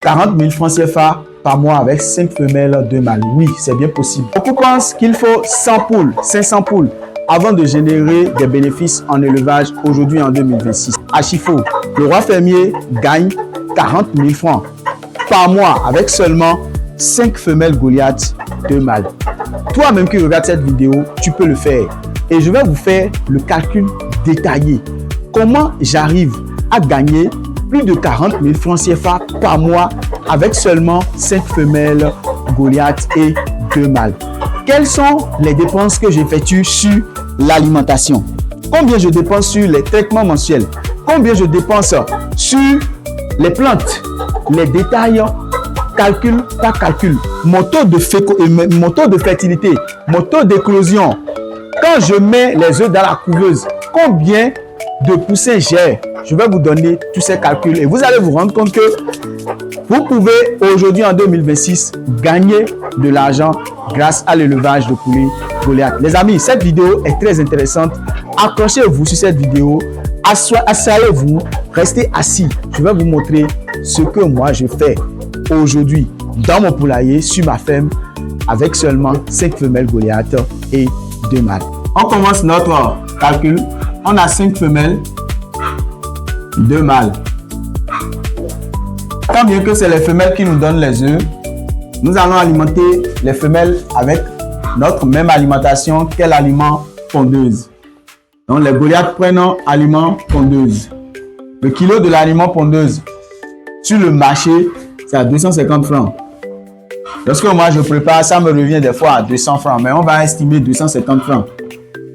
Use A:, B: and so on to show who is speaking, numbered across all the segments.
A: 40 000 francs CFA par mois avec 5 femelles, 2 mâles. Oui, c'est bien possible. Beaucoup pensent qu'il faut 100 poules, 500 poules avant de générer des bénéfices en élevage aujourd'hui en 2026. Archi faux. Le roi fermier gagne 40 000 francs par mois avec seulement 5 femelles Goliath, 2 mâles. Toi-même qui regardes cette vidéo, tu peux le faire. Et je vais vous faire le calcul détaillé. Comment j'arrive à gagner plus de 40 000 francs CFA par mois avec seulement 5 femelles Goliath et 2 mâles. Quelles sont les dépenses que j'effectue sur l'alimentation? Combien je dépense sur les traitements mensuels? Combien je dépense sur les plantes? Les détails, calcul par calcul. Mon taux de fertilité, mon taux d'éclosion. Quand je mets les œufs dans la couveuse, combien de poussins j'ai? Je vais vous donner tous ces calculs et vous allez vous rendre compte que vous pouvez aujourd'hui en 2026 gagner de l'argent grâce à l'élevage de poulets Goliath. Les amis, cette vidéo est très intéressante. Accrochez-vous sur cette vidéo, asseyez-vous, restez assis. Je vais vous montrer ce que moi je fais aujourd'hui dans mon poulailler, sur ma ferme, avec seulement 5 femelles Goliath et 2 mâles. On commence notre calcul. On a 5 femelles, 2 mâles. Quand bien que c'est les femelles qui nous donnent les œufs, nous allons alimenter les femelles avec notre même alimentation qu'est l'aliment pondeuse. Donc les Goliaths prennent un aliment pondeuse. Le kilo de l'aliment pondeuse sur le marché, c'est à 250 francs. Lorsque moi je prépare, ça me revient des fois à 200 francs, mais on va estimer 250 francs.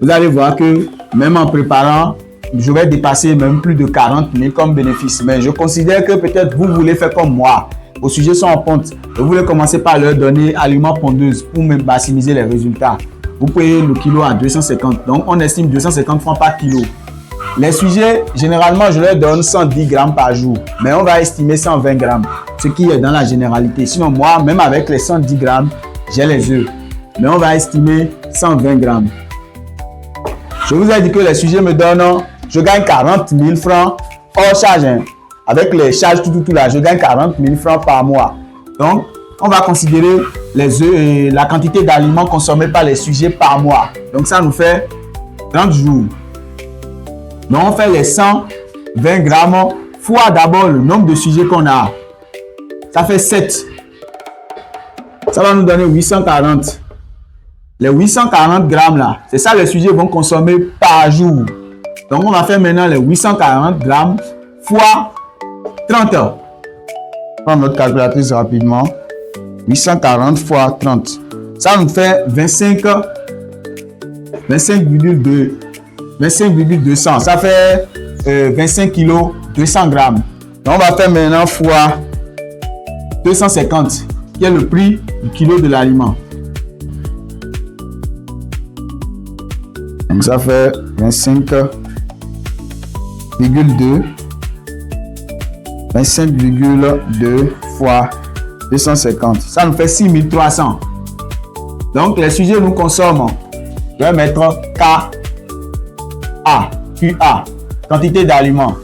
A: Vous allez voir que même en préparant, je vais dépasser même plus de 40 000 comme bénéfice. Mais je considère que peut-être vous voulez faire comme moi. Vos sujets sont en ponte. Vous voulez commencer par leur donner aliments pondeuses pour maximiser les résultats. Vous payez le kilo à 250. Donc, on estime 250 francs par kilo. Les sujets, généralement, je leur donne 110 grammes par jour. Mais on va estimer 120 grammes. Ce qui est dans la généralité. Sinon, moi, même avec les 110 grammes, j'ai les œufs. Mais on va estimer 120 grammes. Je vous ai dit que les sujets me donnent, je gagne 40 000 francs hors charge. Hein. Avec les charges, tout là, je gagne 40 000 francs par mois. Donc, on va considérer les œufs et la quantité d'aliments consommés par les sujets par mois. Donc, ça nous fait 30 jours. Donc, on fait les 120 grammes fois d'abord le nombre de sujets qu'on a. Ça fait 7. Ça va nous donner 840. Les 840 grammes là, c'est ça les sujets vont consommer par jour. Donc, on va faire maintenant les 840 grammes fois 30 heures. Prends notre calculatrice rapidement. 840 fois 30. Ça nous fait 25,200. Ça fait 25 kilos, 200 grammes. Donc, on va faire maintenant fois 250, qui est le prix du kilo de l'aliment. Donc, ça fait 25,2 fois 250. Ça nous fait 6300. Donc, les sujets nous consomment. Je vais mettre QA, quantité d'aliments.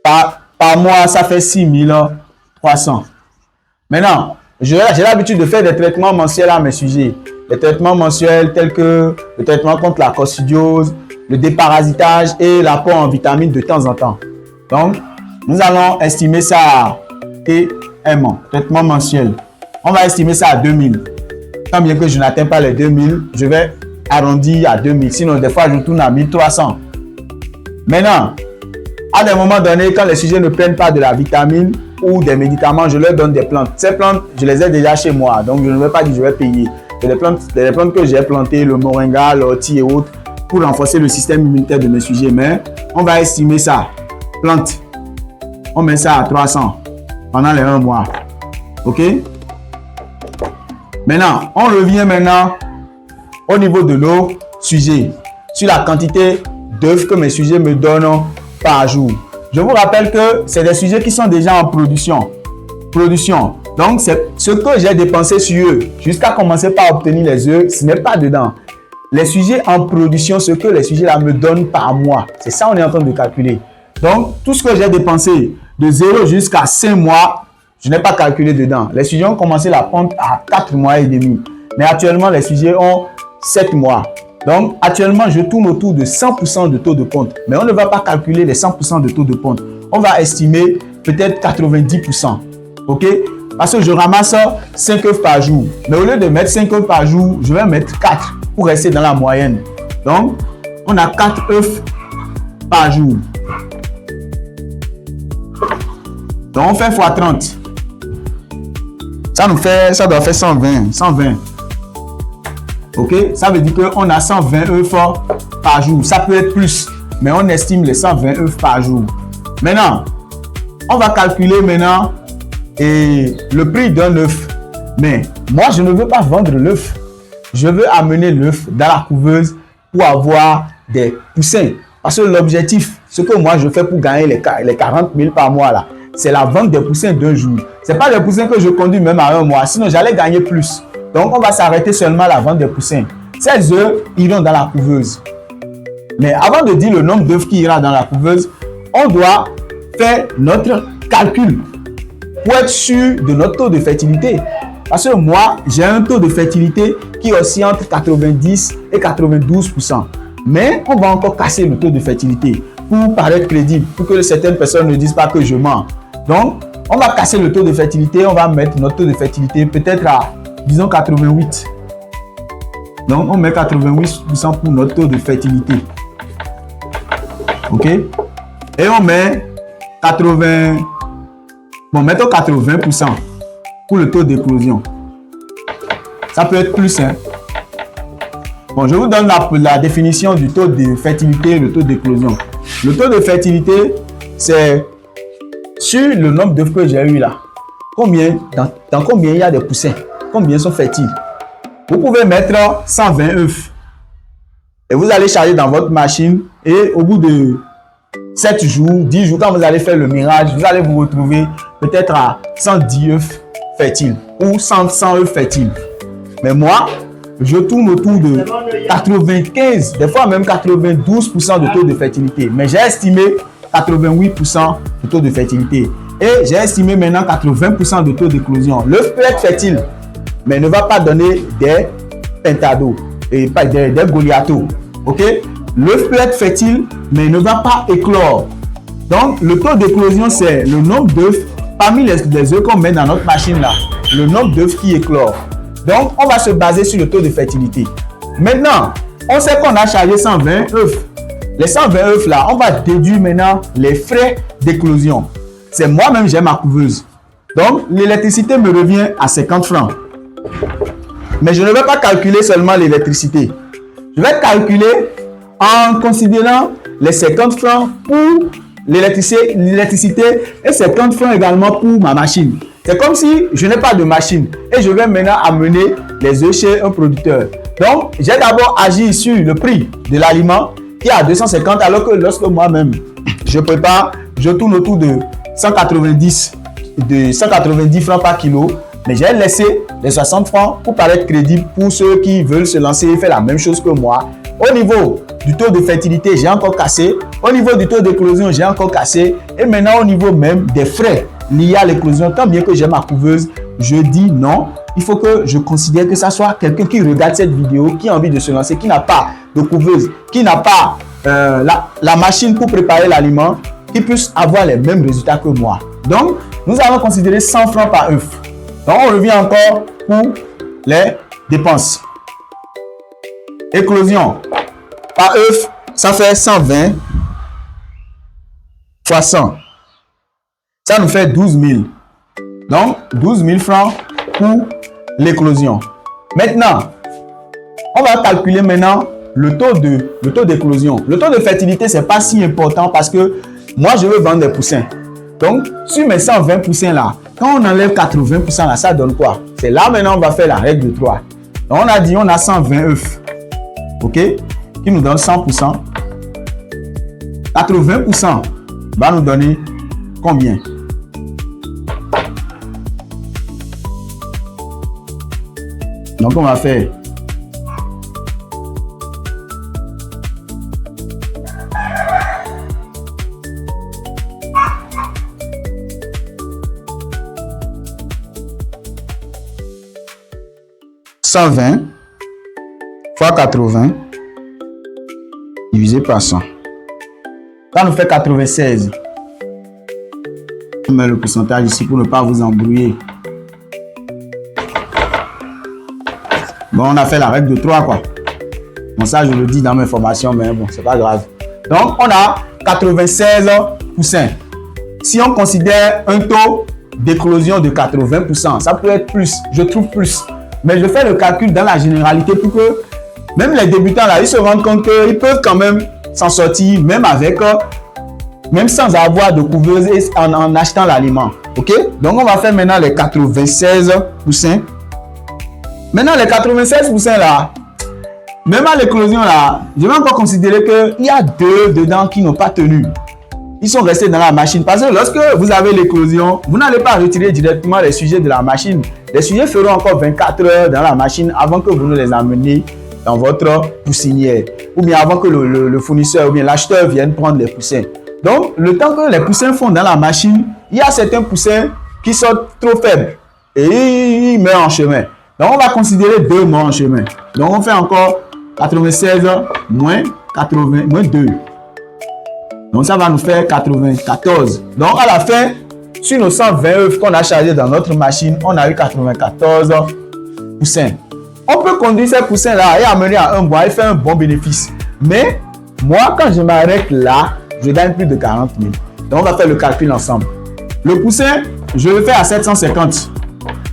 A: Par mois, ça fait 6300. Maintenant, j'ai l'habitude de faire des traitements mensuels à mes sujets. Les traitements mensuels tels que le traitement contre la coccidiose, le déparasitage et l'apport en vitamines de temps en temps. Donc, nous allons estimer ça à TM, traitement mensuel. On va estimer ça à 2000. Quand bien que je n'atteins pas les 2000, je vais arrondir à 2000. Sinon, des fois, je tourne à 1300. Maintenant, à des moments donnés, quand les sujets ne prennent pas de la vitamine ou des médicaments, je leur donne des plantes. Ces plantes, je les ai déjà chez moi. Donc, je ne vais pas dire que je vais payer. C'est des plantes que j'ai plantées, le moringa, l'ortie et autres, pour renforcer le système immunitaire de mes sujets. Mais on va estimer ça. Plante. On met ça à 300 pendant les 1 mois. OK? Maintenant, on revient maintenant au niveau de nos sujets. Sur la quantité d'œufs que mes sujets me donnent par jour. Je vous rappelle que c'est des sujets qui sont déjà en production. Donc, c'est ce que j'ai dépensé sur eux jusqu'à commencer par obtenir les œufs, ce n'est pas dedans. Les sujets en production, ce que les sujets là me donnent par mois, c'est ça on est en train de calculer. Donc, tout ce que j'ai dépensé de 0 jusqu'à 5 mois, je n'ai pas calculé dedans. Les sujets ont commencé la ponte à 4 mois et demi. Mais actuellement, les sujets ont 7 mois. Donc, actuellement, je tourne autour de 100% de taux de ponte. Mais on ne va pas calculer les 100% de taux de ponte. On va estimer peut-être 90%. OK? Parce que je ramasse 5 œufs par jour. Mais au lieu de mettre 5 œufs par jour, je vais mettre 4 pour rester dans la moyenne. Donc, on a 4 œufs par jour. Donc, on fait x 30. Ça doit faire 120. 120. OK? Ça veut dire qu'on a 120 œufs par jour. Ça peut être plus, mais on estime les 120 œufs par jour. Maintenant, on va calculer maintenant le prix d'un œuf. Mais moi, je ne veux pas vendre l'œuf. Je veux amener l'œuf dans la couveuse pour avoir des poussins. Parce que l'objectif, ce que moi je fais pour gagner les 40 000 par mois là, c'est la vente des poussins d'un jour. Ce n'est pas des poussins que je conduis même à un mois. Sinon, j'allais gagner plus. Donc, on va s'arrêter seulement à la vente des poussins. Ces œufs iront dans la couveuse. Mais avant de dire le nombre d'œufs qui ira dans la couveuse, on doit faire notre calcul pour être sûr de notre taux de fertilité. Parce que moi, j'ai un taux de fertilité qui oscille entre 90 et 92%. Mais on va encore casser le taux de fertilité pour paraître crédible, pour que certaines personnes ne disent pas que je mens. Donc, on va casser le taux de fertilité, on va mettre notre taux de fertilité peut-être à, disons, 88. Donc, on met 88% pour notre taux de fertilité. OK? Et on met 80... Bon, mettons 80% pour le taux d'éclosion. Ça peut être plus, hein? Bon, je vous donne la définition du taux de fertilité et le taux d'éclosion. Le taux de fertilité, c'est sur le nombre d'œufs que j'ai eu là. Dans combien il y a des poussins? Combien sont fertiles? Vous pouvez mettre 120 œufs. Et vous allez charger dans votre machine. Et au bout de 7 jours, 10 jours, quand vous allez faire le mirage, vous allez vous retrouver peut-être à 110 œufs fertiles ou 100 œufs fertiles. Mais moi, je tourne autour de 95, des fois même 92% de taux de fertilité. Mais j'ai estimé 88% de taux de fertilité. Et j'ai estimé maintenant 80% de taux d'éclosion. L'œuf peut être fertile, mais ne va pas donner des pentados et pas des goliathos. OK? L'œuf peut être fertile, mais ne va pas éclore. Donc, le taux d'éclosion, c'est le nombre d'œufs parmi les œufs qu'on met dans notre machine là. Le nombre d'œufs qui éclore. Donc, on va se baser sur le taux de fertilité. Maintenant, on sait qu'on a chargé 120 œufs. Les 120 œufs là, on va déduire maintenant les frais d'éclosion. C'est moi-même, j'ai ma couveuse. Donc, l'électricité me revient à 50 francs. Mais je ne vais pas calculer seulement l'électricité. Je vais calculer en considérant les 50 francs pour l'électricité et 50 francs également pour ma machine. C'est comme si je n'ai pas de machine et je vais maintenant amener les œufs chez un producteur. Donc, j'ai d'abord agi sur le prix de l'aliment qui est à 250 alors que lorsque moi-même, je prépare, je tourne autour de 190 francs par kilo. Mais j'ai laissé les 60 francs pour paraître crédible pour ceux qui veulent se lancer et faire la même chose que moi. Au niveau du taux de fertilité, j'ai encore cassé. Au niveau du taux d'éclosion, j'ai encore cassé. Et maintenant, au niveau même des frais liés à l'éclosion, tant bien que j'ai ma couveuse, je dis non. Il faut que je considère que ça soit quelqu'un qui regarde cette vidéo, qui a envie de se lancer, qui n'a pas de couveuse, qui n'a pas la machine pour préparer l'aliment, qui puisse avoir les mêmes résultats que moi. Donc, nous allons considérer 100 francs par œuf. Donc, on revient encore pour les dépenses. Éclosion. Par œuf, ça fait 120 fois 100. Ça nous fait 12 000. Donc, 12 000 francs pour l'éclosion. Maintenant, on va calculer maintenant le taux d'éclosion. Le taux de fertilité, ce n'est pas si important parce que moi, je veux vendre des poussins. Donc, sur mes 120 poussins là, quand on enlève 80% là, ça donne quoi? C'est là maintenant on va faire la règle de 3. Donc, on a dit on a 120 œufs. OK? Qui nous donne 100%. 80% va nous donner combien? Donc, on va faire 120 fois 80 divisé par 100. Ça nous fait 96. On met le pourcentage ici pour ne pas vous embrouiller. Bon, on a fait la règle de 3, quoi. Bon, ça, je le dis dans mes formations, mais bon, c'est pas grave. Donc, on a 96%. Si on considère un taux d'éclosion de 80%, ça peut être plus, je trouve plus. Mais je fais le calcul dans la généralité pour que même les débutants, là, ils se rendent compte qu'ils peuvent quand même s'en sortir, même avec, même sans avoir de couveuse en achetant l'aliment. OK? Donc, on va faire maintenant les 96%. Maintenant, les 96% là, même à l'éclosion là, je vais encore considérer qu'il y a 2 dedans qui n'ont pas tenu. Ils sont restés dans la machine. Parce que lorsque vous avez l'éclosion, vous n'allez pas retirer directement les sujets de la machine. Les sujets feront encore 24 heures dans la machine avant que vous ne les ameniez dans votre poussinière. Ou bien avant que le fournisseur ou bien l'acheteur vienne prendre les poussins. Donc, le temps que les poussins font dans la machine, il y a certains poussins qui sont trop faibles. Et ils meurent en chemin. Donc, on va considérer 2 morts en chemin. Donc, on fait encore 96 moins 2. Donc, ça va nous faire 94. Donc, à la fin, sur nos 120 œufs qu'on a chargés dans notre machine, on a eu 94 poussins. On peut conduire ces poussins-là et amener à un mois et faire un bon bénéfice. Mais, moi, quand je m'arrête là, je gagne plus de 40 000. Donc, on va faire le calcul ensemble. Le poussin, je le fais à 750.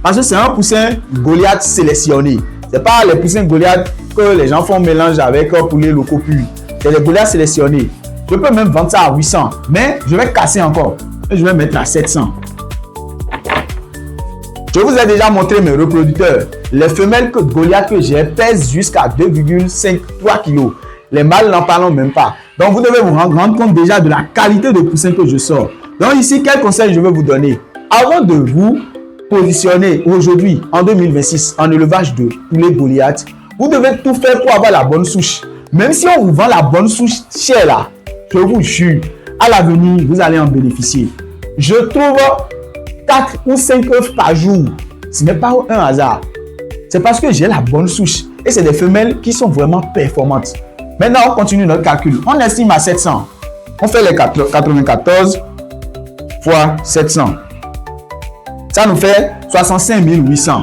A: Parce que c'est un poussin Goliath sélectionné. Ce n'est pas les poussins Goliath que les gens font mélange avec poulet locaux pur. C'est les Goliath sélectionnés. Je peux même vendre ça à 800. Mais je vais casser encore. Et je vais mettre à 700. Je vous ai déjà montré mes reproducteurs. Les femelles que Goliath que j'ai pèsent jusqu'à 2,53 kg. Les mâles n'en parlons même pas. Donc vous devez vous rendre compte déjà de la qualité de poussin que je sors. Donc ici, quel conseil je vais vous donner? Avant de vous positionner aujourd'hui, en 2026, en élevage de poulet Goliath, vous devez tout faire pour avoir la bonne souche. Même si on vous vend la bonne souche chère là, je vous jure, à l'avenir, vous allez en bénéficier. Je trouve 4 ou 5 œufs par jour. Ce n'est pas un hasard. C'est parce que j'ai la bonne souche. Et c'est des femelles qui sont vraiment performantes. Maintenant, on continue notre calcul. On estime à 700. On fait les 94 fois 700. Ça nous fait 65 800.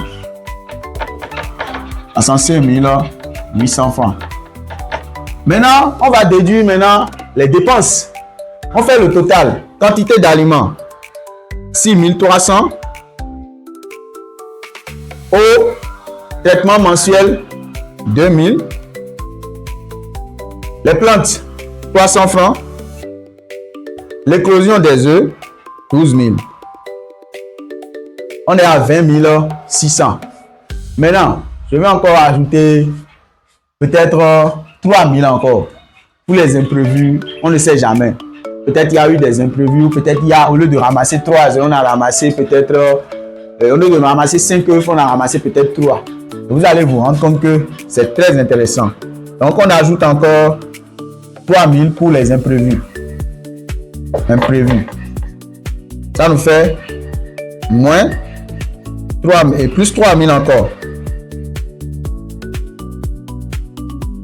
A: 65 800 francs. Maintenant, on va déduire les dépenses. On fait le total. Quantité d'aliments. 6 300. Au traitement mensuel, 2000. Les plantes, 300 francs. L'éclosion des œufs, 12 000. On est à 20 600. Maintenant, je vais encore ajouter peut-être 3 000 encore. Pour les imprévus, on ne sait jamais. Peut-être il y a eu des imprévus, peut-être il y a, au lieu de ramasser 3 œufs, on a ramassé peut-être, au lieu de ramasser 5 œufs, on a ramassé peut-être 3. Vous allez vous rendre compte que c'est très intéressant. Donc on ajoute encore 3 000 pour les imprévus. Imprévus. Ça nous fait moins 3 000 et plus 3 000 encore.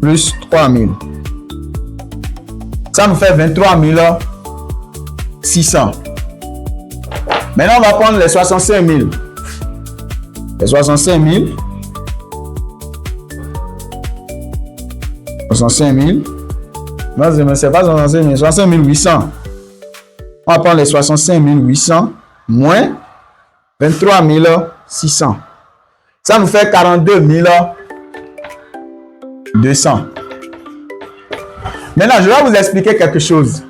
A: Plus 3 000. Ça nous fait 23 600. Maintenant, on va prendre les 65 000. Les 65 000. 65 000. Non, c'est pas 65 000. 65 800. On va prendre les 65 800 moins 23 600. Ça nous fait 42 200. Maintenant, je vais vous expliquer quelque chose.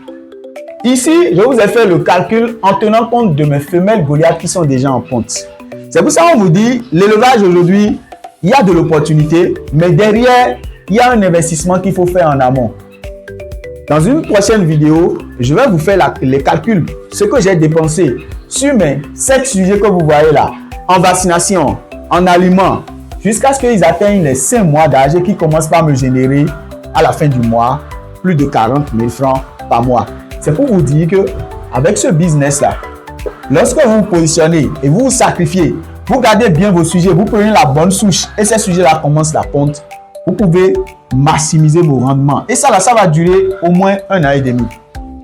A: Ici, je vous ai fait le calcul en tenant compte de mes femelles Goliath qui sont déjà en ponte. C'est pour ça qu'on vous dit, l'élevage aujourd'hui, il y a de l'opportunité, mais derrière, il y a un investissement qu'il faut faire en amont. Dans une prochaine vidéo, je vais vous faire les calculs, ce que j'ai dépensé sur mes 7 sujets que vous voyez là, en vaccination, en aliments, jusqu'à ce qu'ils atteignent les 5 mois d'âge et qu'ils commencent par me générer à la fin du mois plus de 40 000 francs par mois. C'est pour vous dire que avec ce business là, lorsque vous vous positionnez et vous vous sacrifiez vous gardez bien vos sujets, vous prenez la bonne souche et ces sujets-là commencent la ponte, vous pouvez maximiser vos rendements. Et ça, là, ça va durer au moins 1 an et demi.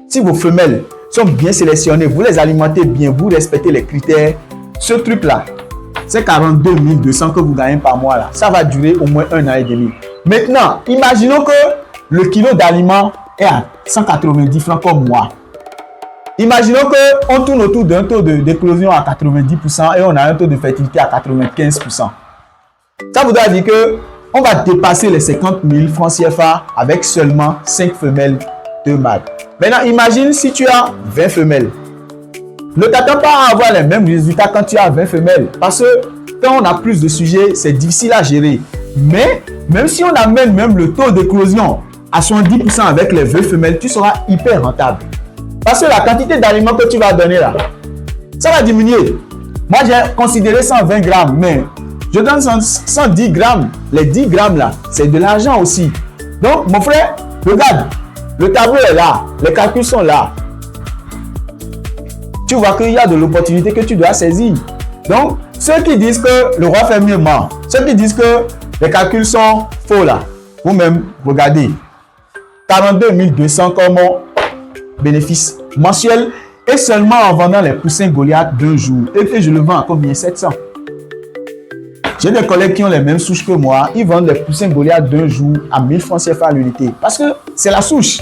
A: Si vos femelles sont bien sélectionnées, vous les alimentez bien, vous respectez les critères, ce truc-là, c'est 42 200 que vous gagnez par mois, là, ça va durer au moins 1 an et demi. Maintenant, imaginons que le kilo d'aliments est à 190 francs comme moi. Imaginons qu'on tourne autour d'un taux d'éclosion à 90% et on a un taux de fertilité à 95%. Ça voudra dire qu'on va dépasser les 50 000 francs CFA avec seulement 5 femelles, 2 mâles. Maintenant, imagine si tu as 20 femelles. Ne t'attends pas à avoir les mêmes résultats quand tu as 20 femelles. Parce que quand on a plus de sujets, c'est difficile à gérer. Mais même si on amène même le taux d'éclosion à 70% avec les 20 femelles, tu seras hyper rentable. Parce que la quantité d'aliments que tu vas donner là, ça va diminuer. Moi, j'ai considéré 120 grammes, mais je donne 110 grammes. Les 10 grammes là, c'est de l'argent aussi. Donc, mon frère, regarde, le tableau est là, les calculs sont là. Tu vois qu'il y a de l'opportunité que tu dois saisir. Donc, ceux qui disent que le roi fermier ment, ceux qui disent que les calculs sont faux là, vous-même, regardez. 42 200 comme bénéfice mensuel et seulement en vendant les poussins Goliath d'un jour. Et je le vends à combien? 700. J'ai des collègues qui ont les mêmes souches que moi. Ils vendent les poussins Goliath d'un jour à 1000 francs CFA à l'unité. Parce que c'est la souche.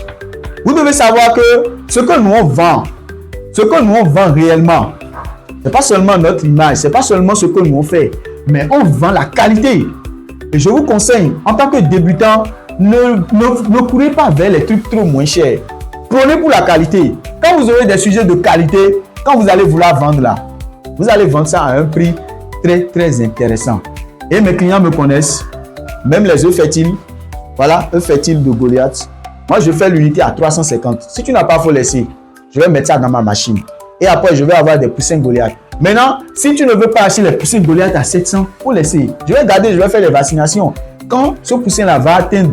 A: Vous devez savoir que ce que nous on vend, réellement, c'est pas seulement notre image, c'est pas seulement ce que nous on fait, mais on vend la qualité. Et je vous conseille, en tant que débutant, ne courez pas vers les trucs trop moins chers. Prenez pour la qualité. Quand vous aurez des sujets de qualité, quand vous allez vouloir vendre là, vous allez vendre ça à un prix très très intéressant. Et mes clients me connaissent, même les œufs fertiles, voilà, œufs fertiles de Goliath. Moi, je fais l'unité à 350. Si tu n'as pas, il faut laisser. Je vais mettre ça dans ma machine. Et après, je vais avoir des poussins Goliath. Maintenant, si tu ne veux pas acheter les poussins Goliath à 700, il faut laisser. Je vais garder, je vais faire les vaccinations. Quand ce poussin-là va atteindre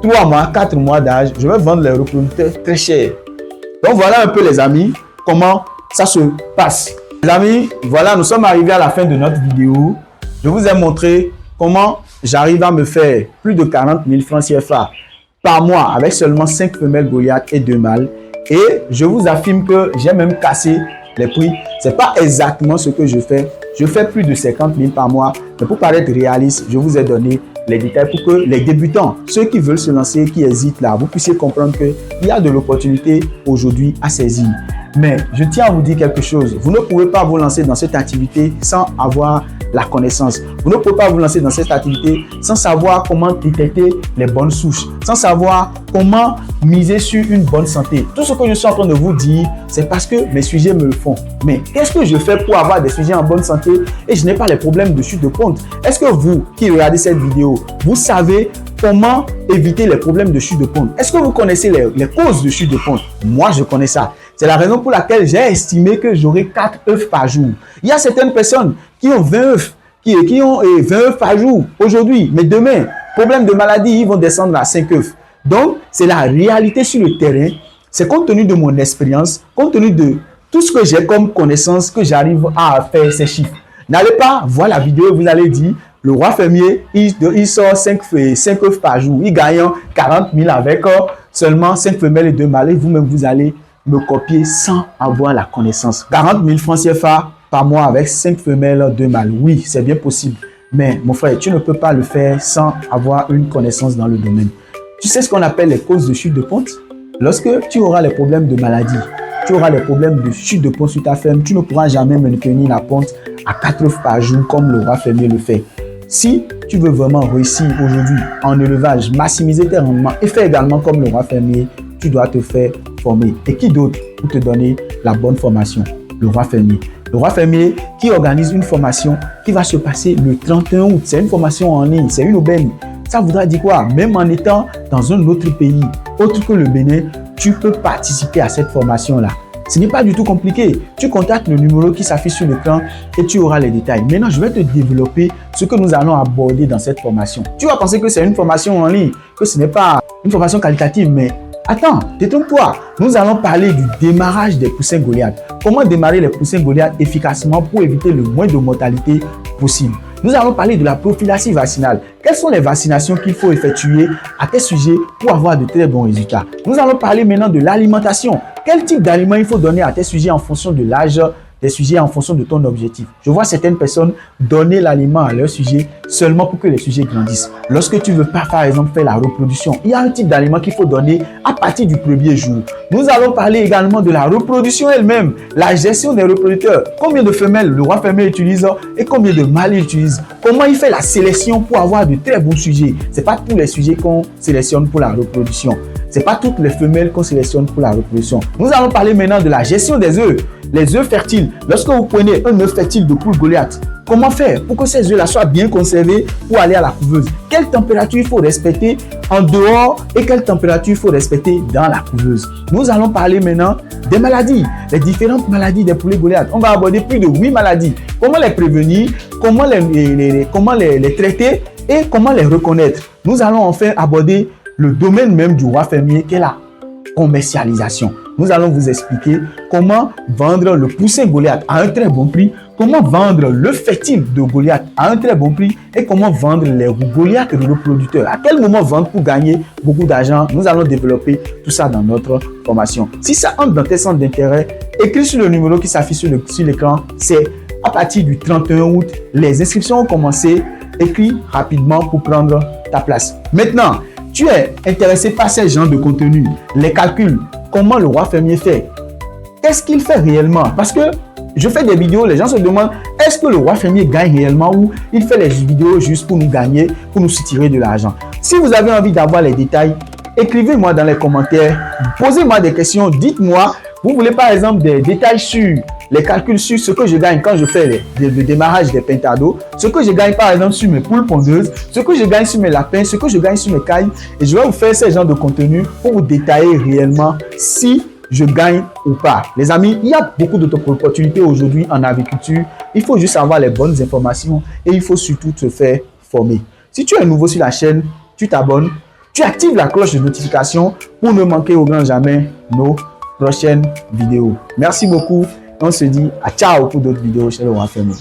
A: 3 mois, 4 mois d'âge, je vais vendre les reproducteurs très chers. Donc voilà un peu les amis, comment ça se passe. Les amis, voilà, nous sommes arrivés à la fin de notre vidéo. Je vous ai montré comment j'arrive à me faire plus de 40 000 francs CFA par mois avec seulement 5 femelles Goliath et 2 mâles. Et je vous affirme que j'ai même cassé les prix. Ce n'est pas exactement ce que je fais. Je fais plus de 50 000 par mois. Mais pour paraître réaliste, je vous ai donné les détails pour que les débutants, ceux qui veulent se lancer, qui hésitent là, vous puissiez comprendre qu'il y a de l'opportunité aujourd'hui à saisir. Mais je tiens à vous dire quelque chose. Vous ne pouvez pas vous lancer dans cette activité sans avoir la connaissance. Vous ne pouvez pas vous lancer dans cette activité sans savoir comment détecter les bonnes souches, sans savoir comment miser sur une bonne santé. Tout ce que je suis en train de vous dire, c'est parce que mes sujets me le font. Mais qu'est-ce que je fais pour avoir des sujets en bonne santé et je n'ai pas les problèmes de chute de ponte? Est-ce que vous qui regardez cette vidéo, vous savez comment éviter les problèmes de chute de ponte? Est-ce que vous connaissez les causes de chute de ponte? Moi, je connais ça. C'est la raison pour laquelle j'ai estimé que j'aurai 4 œufs par jour. Il y a certaines personnes qui ont 20 œufs, qui ont 20 œufs par jour aujourd'hui. Mais demain, problème de maladie, ils vont descendre à 5 œufs. Donc, c'est la réalité sur le terrain. C'est compte tenu de mon expérience, compte tenu de tout ce que j'ai comme connaissance que j'arrive à faire ces chiffres. N'allez pas voir la vidéo, vous allez dire, le roi fermier, il sort 5 œufs par jour. Il gagne 40 000 avec seulement 5 femelles et 2 mâles. Et vous-même, vous allez me copier sans avoir la connaissance. 40 000 francs CFA par mois avec 5 femelles, 2 mâles. Oui, c'est bien possible. Mais mon frère, tu ne peux pas le faire sans avoir une connaissance dans le domaine. Tu sais ce qu'on appelle les causes de chute de ponte? Lorsque tu auras les problèmes de maladie, tu auras les problèmes de chute de ponte sur ta ferme, tu ne pourras jamais maintenir la ponte à 4 œufs par jour comme le roi fermier le fait. Si tu veux vraiment réussir aujourd'hui en élevage, maximiser tes rendements et faire également comme le roi fermier, tu dois te faire former. Et qui d'autre pour te donner la bonne formation? Le roi fermier. Le roi fermier qui organise une formation qui va se passer le 31 août. C'est une formation en ligne, c'est une aubaine. Ça voudra dire quoi? Même en étant dans un autre pays, autre que le Bénin, tu peux participer à cette formation-là. Ce n'est pas du tout compliqué. Tu contactes le numéro qui s'affiche sur l'écran et tu auras les détails. Maintenant, je vais te développer ce que nous allons aborder dans cette formation. Tu vas penser que c'est une formation en ligne, que ce n'est pas une formation qualitative, mais attends, détrompe-toi. Nous allons parler du démarrage des poussins Goliath. Comment démarrer les poussins Goliath efficacement pour éviter le moins de mortalité possible. Nous allons parler de la prophylaxie vaccinale. Quelles sont les vaccinations qu'il faut effectuer à tes sujets pour avoir de très bons résultats? Nous allons parler maintenant de l'alimentation. Quel type d'aliment il faut donner à tes sujets en fonction de l'âge des sujets, en fonction de ton objectif. Je vois certaines personnes donner l'aliment à leur sujet seulement pour que les sujets grandissent. Lorsque tu veux pas, par exemple, faire la reproduction, il y a un type d'aliment qu'il faut donner à partir du premier jour. Nous allons parler également de la reproduction elle-même, la gestion des reproducteurs. Combien de femelles le roi fermier utilise et combien de mâles il utilise. Comment il fait la sélection pour avoir de très bons sujets. C'est pas tous les sujets qu'on sélectionne pour la reproduction. C'est pas toutes les femelles qu'on sélectionne pour la reproduction. Nous allons parler maintenant de la gestion des œufs. Les œufs fertiles. Lorsque vous prenez un œuf fertile de poule Goliath, comment faire pour que ces œufs-là soient bien conservés pour aller à la couveuse? Quelle température il faut respecter en dehors et quelle température il faut respecter dans la couveuse? Nous allons parler maintenant des maladies, les différentes maladies des poulets Goliath. On va aborder plus de 8 maladies. Comment les prévenir, comment les traiter et comment les reconnaître. Nous allons enfin aborder le domaine même du roi fermier qui est la commercialisation. Nous allons vous expliquer comment vendre le poussin Goliath à un très bon prix, comment vendre le fertile de Goliath à un très bon prix et comment vendre les Goliath reproducteurs. À quel moment vendre pour gagner beaucoup d'argent? Nous allons développer tout ça dans notre formation. Si ça entre dans tes centres d'intérêt, écris sur le numéro qui s'affiche sur l'écran. C'est à partir du 31 août. Les inscriptions ont commencé. Écris rapidement pour prendre ta place. Maintenant, tu es intéressé par ces genres de contenu, les calculs, comment le roi fermier fait, qu'est-ce qu'il fait réellement? Parce que je fais des vidéos, les gens se demandent, est-ce que le roi fermier gagne réellement ou il fait les vidéos juste pour nous gagner, pour nous soutirer de l'argent? Si vous avez envie d'avoir les détails, écrivez-moi dans les commentaires, posez-moi des questions, dites-moi, vous voulez par exemple des détails sur les calculs sur ce que je gagne quand je fais le démarrage des pentardos, ce que je gagne par exemple sur mes poules pondeuses, ce que je gagne sur mes lapins, ce que je gagne sur mes cailles. Et je vais vous faire ce genre de contenu pour vous détailler réellement si je gagne ou pas. Les amis, il y a beaucoup d'opportunités aujourd'hui en agriculture. Il faut juste avoir les bonnes informations et il faut surtout te faire former. Si tu es nouveau sur la chaîne, tu t'abonnes, tu actives la cloche de notification pour ne manquer au grand jamais nos prochaines vidéos. Merci beaucoup. On se dit à ciao pour d'autres vidéos chez le roi fermier.